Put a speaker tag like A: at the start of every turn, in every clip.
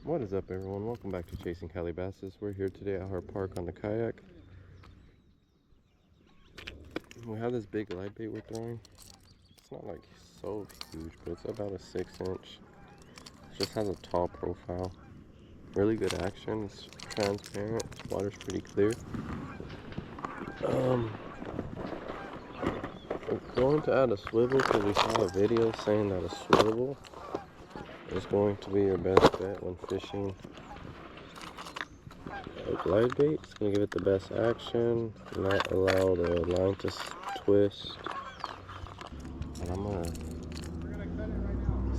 A: What is up, everyone? Welcome back to Chasing Calabasas. We're here today at Hart Park on the kayak. We have this big light bait we're throwing. It's not like so huge, but it's about a 6-inch. It just has a tall profile. Really good action. It's transparent. Water's pretty clear. We're going to add a swivel because we saw a video saying that a swivel is going to be your best bet when fishing a glide bait. It's going to give it the best action, not allow the line to twist. And I'm going to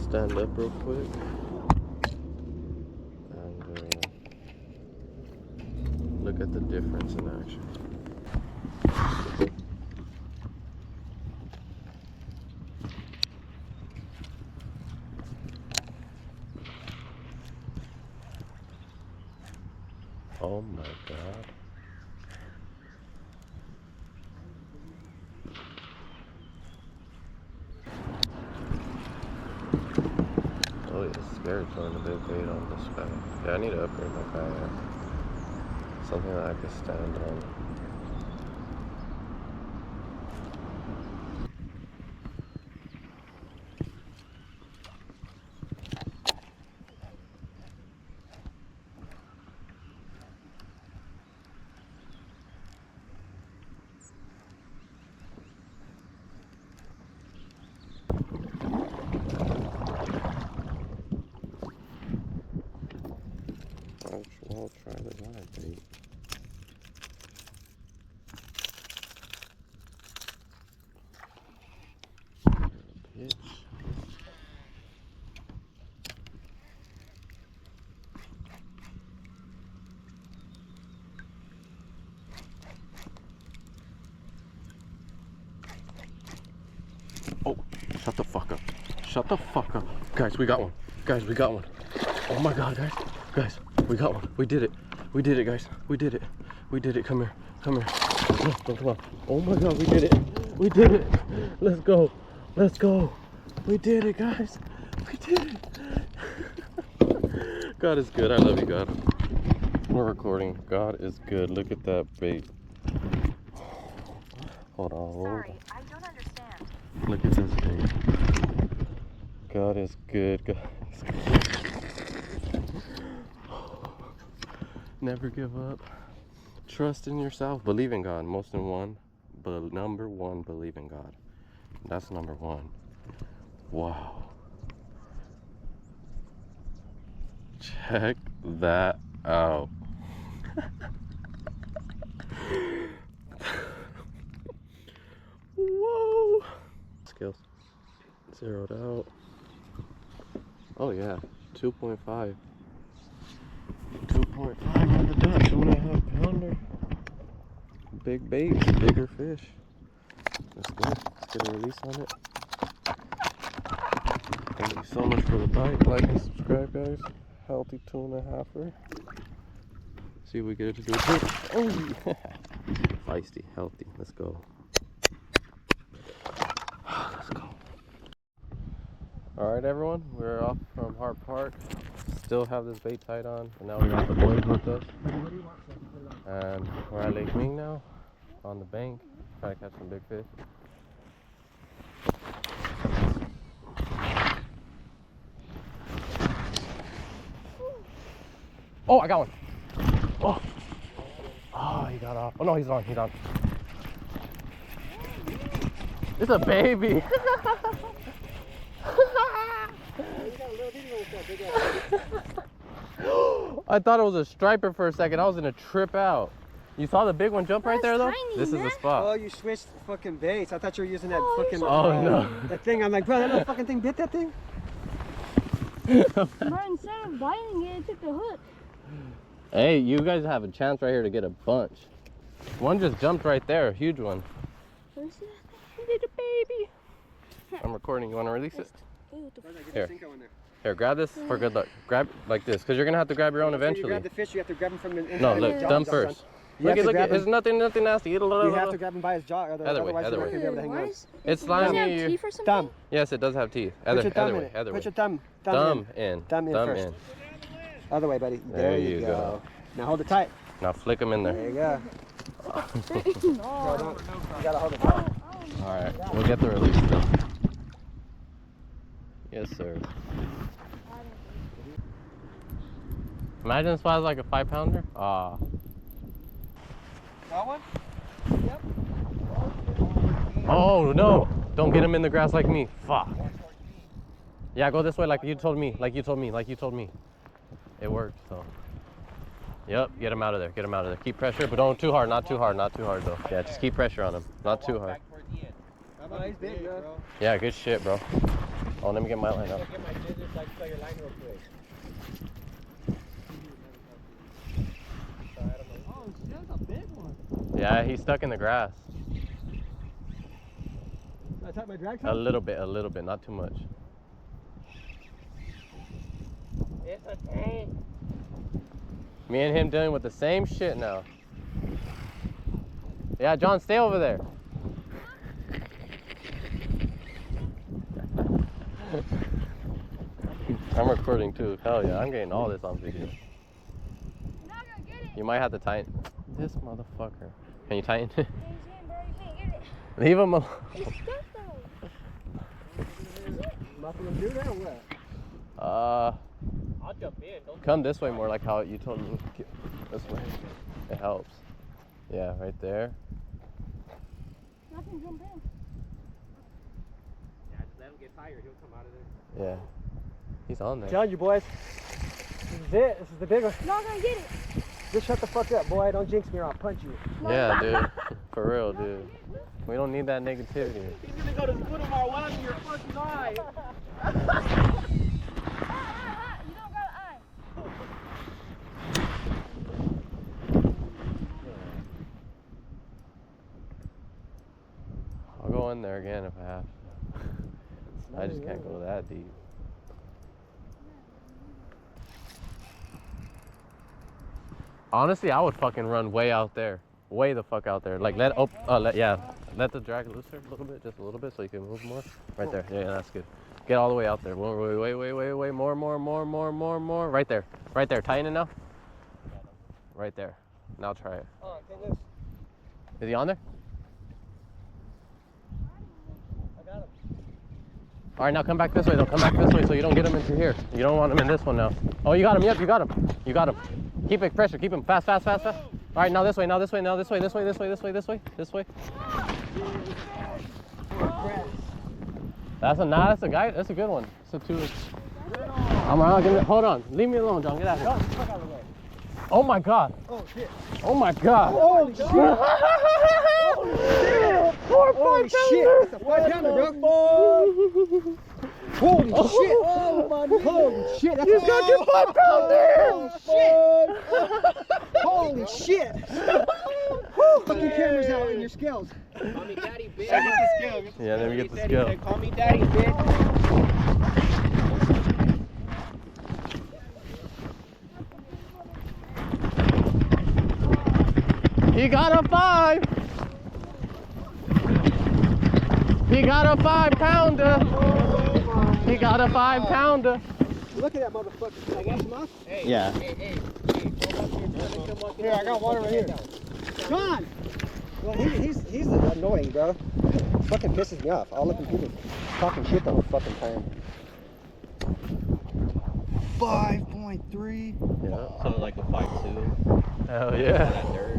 A: stand up real quick and look at the difference in action. Oh my God. Oh, it's scary throwing a big bait on this guy. Yeah, I need to upgrade my kayak. Something that I can stand on. I'll try the glide bait. Pitch. Oh, shut the fuck up. Shut the fuck up. Guys, we got one. Guys, we got one. Oh my God, guys. Guys, we got one. We did it. We did it, guys. We did it. We did it. Come here. Come here. No, don't come on. Oh my God, we did it. We did it. Let's go. Let's go. We did it, guys. We did it. God is good. I love you, God. We're recording. God is good. Look at that bait. Hold on.
B: Sorry, I don't understand.
A: Look at this bait. God is good. God is good. Never give up. Trust in yourself. Believe in God. Most than one. But number one, believe in God. That's number one. Wow. Check that out. Whoa. Skills. Zeroed out. Oh yeah. 2.5. 2.5 on the dot, 2.5 pounder. Big bait, bigger fish. That's good. Get a release on it. Thank you so much for the bite. Like and subscribe, guys. Healthy 2.5er. See if we get it to do a trick. Oh, yeah. Feisty, healthy. Let's go. Let's go. All right, everyone. We're off from Hart Park. Still have this bait tied on, and now we got the boys with us. And we're at Lake Ming now, on the bank, trying to catch some big fish. Oh, I got one. Oh, oh, he got off. Oh no, he's on. He's on. It's a baby. I thought it was a striper for a second. I was gonna trip out. You saw the big one jump right there, though?
B: Tiny,
A: this is the spot.
C: Oh, you switched fucking baits. I thought you were using that fucking.
A: Oh no.
C: That thing. I'm like, bro, that little fucking thing bit that thing.
B: But instead of biting it, it took the hook.
A: Hey, you guys have a chance right here to get a bunch. One just jumped right there, a huge one.
B: Where's that little baby?
A: I'm recording. You want to release it?
C: Here.
A: Here, grab this for good luck. Grab like this, because you're gonna have to grab your own
C: You
A: eventually.
C: grab the fish, you have to grab him from the inside.
A: No, look, dumb first. Look at, it's nothing nasty.
C: You have to grab him by his jaw,
A: Other way,
C: otherwise
A: other
C: you're not
A: way.
C: gonna be able to hang on.
A: It's
B: Does it
A: slimy.
B: have teeth or something?
C: Thumb.
A: Yes, it does have teeth.
C: Put your thumb
A: Other
C: in
A: way,
C: it.
A: other way.
C: Put your thumb
A: Thumb in.
C: Thumb in first. Other way, buddy.
A: There you go.
C: Now hold it tight.
A: Now flick them in there.
C: There you go.
B: No.
C: No, you gotta hold it tight.
A: All right, we'll get the release though. Yes, sir. Imagine this was like a 5-pounder. Ah.
C: That one? Yep.
A: Oh no! Don't get him in the grass like me. Fuck. Yeah, go this way like you told me. Like you told me. Like you told me. It worked. So. Yep. Get him out of there. Get him out of there. Keep pressure, but don't too hard. Not too hard. Not too hard though. Yeah, just keep pressure on him. Not too hard.
C: Oh, he's big, bro.
A: Yeah, good shit, bro. Oh, let me get my line up.
C: Get my scissors, like, so your line real quick. Oh, shit, that's a big one.
A: Yeah, he's stuck in the grass.
C: Can I tap my drag
A: A little bit, not too much.
C: It's a tank.
A: Me and him dealing with the same shit now. Yeah, John, stay over there. I'm recording too. Hell yeah, I'm getting all this on video.
B: You're not gonna get it.
A: You might have to tighten this motherfucker. Can you tighten it?
B: Yeah, you can, bro. You can't get it.
A: Leave him alone.
B: It's stuck though.
C: Muffle him do that or what?
A: I'll
C: jump in. Don't
A: come this way more like how you told me. This way. It helps. Yeah, right there.
B: Nothing jump in.
C: Yeah, just let him get tired. He'll come out of there.
A: Yeah. He's on there.
C: Telling you, boys. This is it. This is the big one.
B: You're not gonna get it.
C: Just shut the fuck up, boy. Don't jinx me or I'll punch you.
A: Yeah, dude. For real, dude. We don't need that negativity.
C: He's gonna go to put him our one in your fucking eye.
B: You don't got an eye.
A: I'll go in there again if I have to. I just can't go that deep. Honestly, I would fucking run way out there. Way the fuck out there. Like let the drag looser a little bit, just a little bit so you can move more. Right there. Yeah, that's good. Get all the way out there. Wait, more. Right there. Right there. Tighten it now. Right there. Now try it.
C: Oh, get loose.
A: Is he on there?
C: I got him.
A: All right, now come back this way though. Come back this way so you don't get him into here. You don't want him in this one now. Oh, you got him. Yep, you got him. You got him. Keep it pressure. Keep him fast. All right, now this way. This way. That's a guy. That's a good one. So two. I'm not gonna hold on. Leave me alone, John. Get out of here. Oh my God.
C: Oh shit.
A: Oh my God.
C: Holy shit. Holy shit. That's a 5-pounder, bro. Holy shit. Oh my God. Holy shit. That's
A: You got your 5-pounder.
C: Holy shit. Fucking cameras out in your scales.
D: Call me daddy, bitch.
A: Yeah, let me get the scale.
D: Call me daddy, bitch.
A: He got a 5. He got a 5-pounder. He got a 5-pounder.
C: Look at that motherfucker. Can I wash him off?
A: Yeah.
D: Hey,
C: Here, I got water right here. John! Well, he's annoying, bro. Fucking pisses me off. All looking people talking shit the whole fucking time. 5.3.
A: Yeah.
D: Something like a 5.2.
A: Hell yeah.
D: That dirt.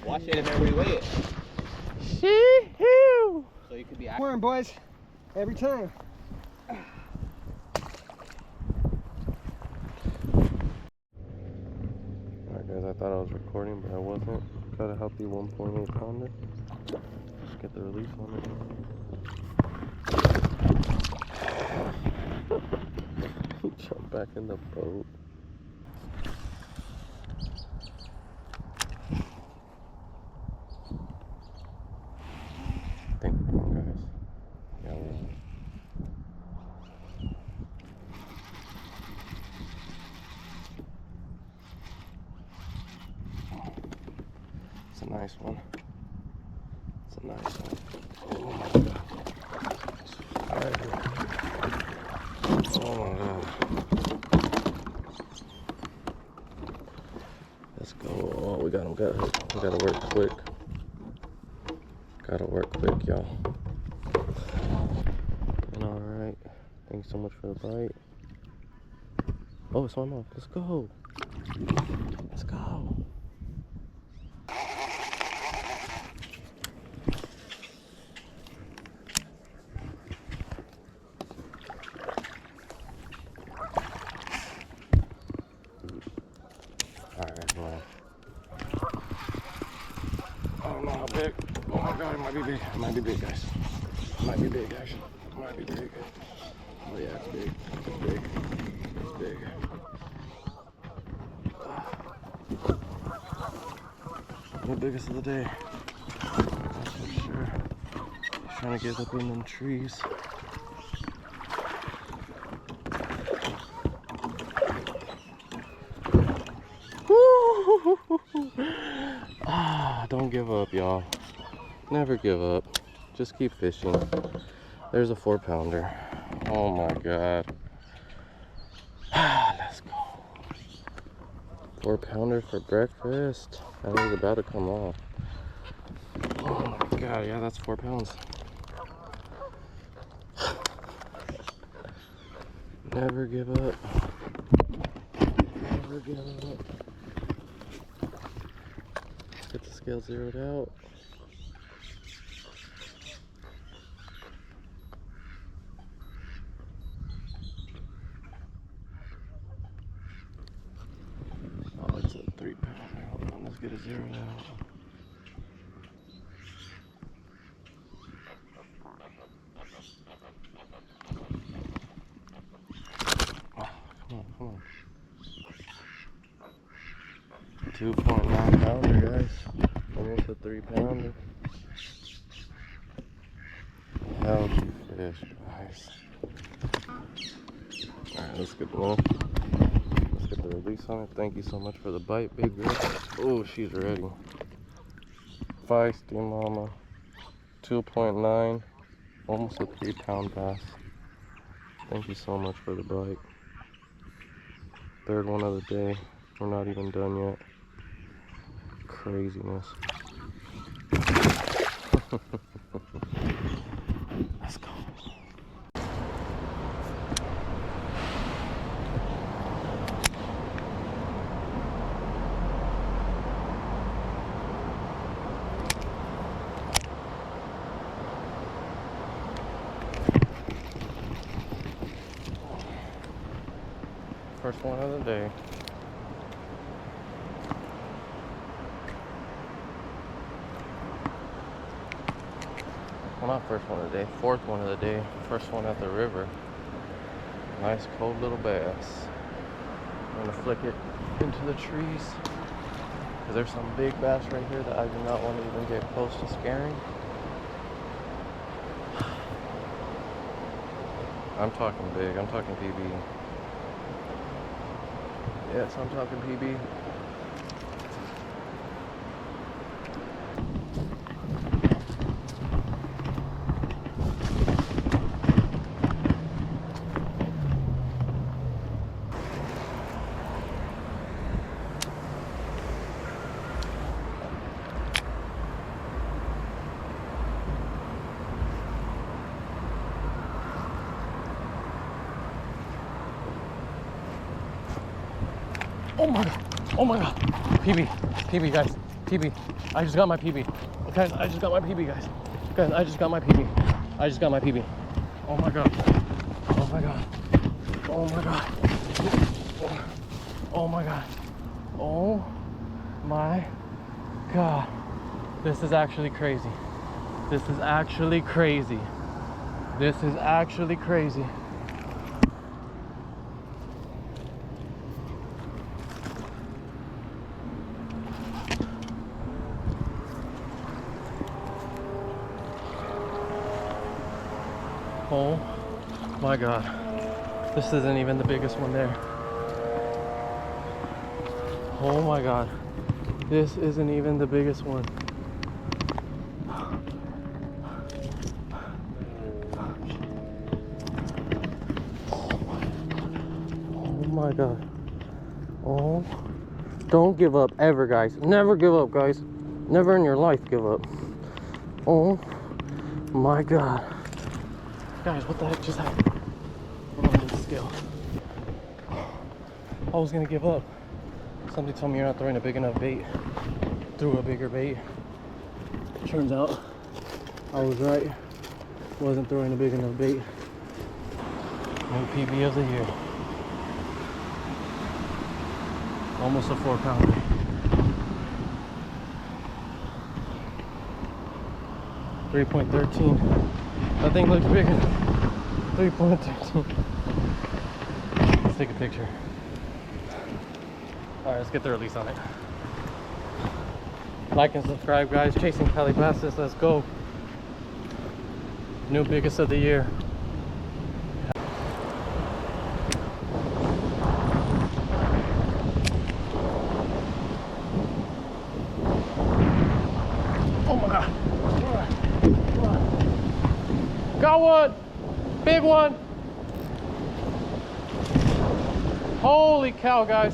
D: Wash it and then reweigh it.
A: Shee-hoo.
D: So you could be
C: Worm, boys. Every time.
A: Alright guys, I thought I was recording, but I wasn't. Got a healthy 1.8 pounder. Let's get the release on it. Jump back in the boat. I think we're on, guys. Yeah, we're on. It's a nice one. It's a nice one. Oh my God. It's fire. Oh my God. We gotta work quick. Gotta work quick, y'all. And alright. Thanks so much for the bite. Oh, it's swam off. Let's go. Let's go. Alright, come on. I don't know how big. Oh my god, it might be big. It might be big, guys. It might be big, actually. It might be big. Oh yeah, it's big. It's big. It's big. The biggest of the day. That's for sure. He's trying to get up in them trees. Don't give up, y'all. Never give up. Just keep fishing. There's a 4-pounder. Oh my god. Let's go. 4-pounder for breakfast. I was about to come off. Oh my god, yeah, that's 4 pounds. Never give up. Never give up. Get the scale zeroed out. Oh, it's a 3-pounder. Hold on, let's get it zeroed out. Oh, come on. 2.9 pounder, guys. Almost a 3-pounder. Healthy fish, guys. Alright, let's get the Let's get the release on it. Thank you so much for the bite, big girl. Oh, she's ready. Feisty mama. 2.9. Almost a 3-pound bass. Thank you so much for the bite. 3rd one of the day. We're not even done yet. Craziness. Let's go. First one of the day. Well, not first one of the day, 4th one of the day. First one at the river. Nice cold little bass. I'm gonna flick it into the trees because there's some big bass right here that I do not want to even get close to scaring. I'm talking big, I'm talking PB. Yes, I'm talking PB. Oh my god, oh my god. PB, guys, PB. I just got my PB. Guys, I just got my PB, guys. Guys, I just got my PB. I just got my PB. Oh my god. Oh my god. Oh my god. Oh my god. Oh my god. This is actually crazy. This is actually crazy. This is actually crazy. Oh my god. This isn't even the biggest one there. Oh my god. This isn't even the biggest one. Oh my god. Oh Don't give up ever, guys. Never give up, guys. Never in your life give up. Oh my God. Guys, what the heck just happened? Hold on to the scale. I was gonna give up. Somebody told me you're not throwing a big enough bait. Threw a bigger bait. Turns out I was right. Wasn't throwing a big enough bait. New PB of the year. Almost a 4-pounder. .13. That thing looks bigger. 3.13. Let's take a picture. Alright, let's get the release on it. Like and subscribe, guys. Chasing Calabasas. Let's go. New biggest of the year. Oh my God. Got one. Big one. Holy cow, guys.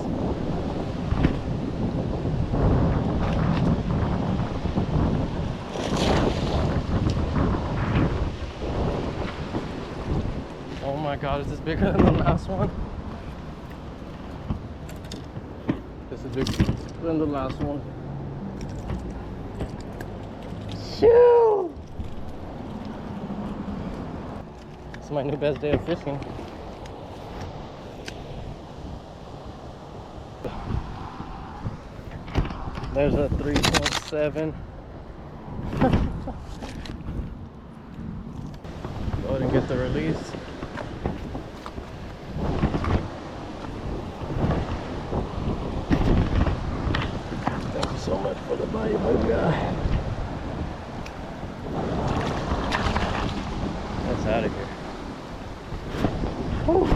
A: Oh my God, is this bigger than the last one? This is bigger than the last one. Shoo! It's my new best day of fishing. There's a 3.7. Go ahead and get the release. Thank you so much for the bite, big guy. That's out of here. Whew.